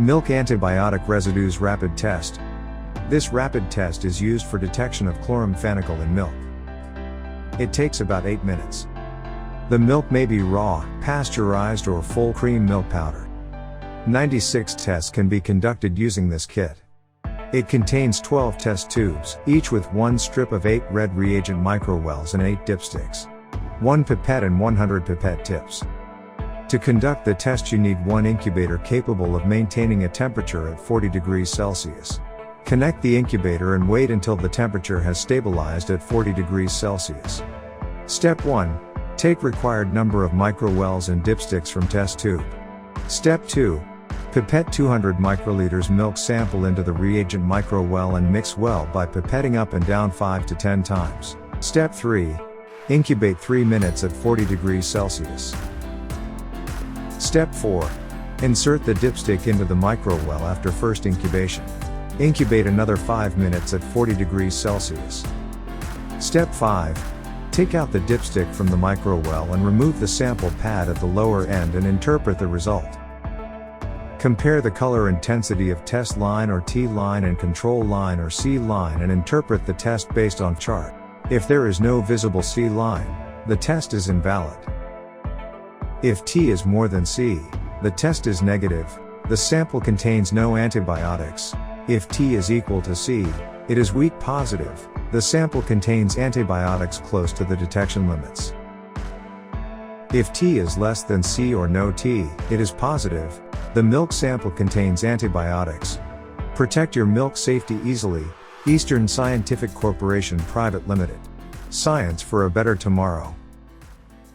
Milk antibiotic residues rapid test. This rapid test is used for detection of chloramphenicol in milk. It takes about 8 minutes. The milk may be raw, pasteurized or full cream milk powder. 96 tests can be conducted using this kit. It contains 12 test tubes, each with 1 strip of 8 red reagent microwells and 8 dipsticks. 1 pipette and 100 pipette tips. To conduct the test you need 1 incubator capable of maintaining a temperature at 40 degrees Celsius. Connect the incubator and wait until the temperature has stabilized at 40 degrees Celsius. Step 1. Take required number of microwells and dipsticks from test tube. Step 2. Pipette 200 microliters milk sample into the reagent microwell and mix well by pipetting up and down 5 to 10 times. Step 3. Incubate 3 minutes at 40 degrees Celsius. Step 4. Insert the dipstick into the microwell after first incubation. Incubate another 5 minutes at 40 degrees Celsius. Step 5. Take out the dipstick from the microwell and remove the sample pad at the lower end and interpret the result. Compare the color intensity of test line or T line and control line or C line and interpret the test based on chart. If there is no visible C line, the test is invalid. If T is more than C, the test is negative, the sample contains no antibiotics. If T is equal to C, it is weak positive, the sample contains antibiotics close to the detection limits. If T is less than C or no T, it is positive, the milk sample contains antibiotics. Protect your milk safety easily. Eastern Scientific Corporation Private Limited. Science for a better tomorrow.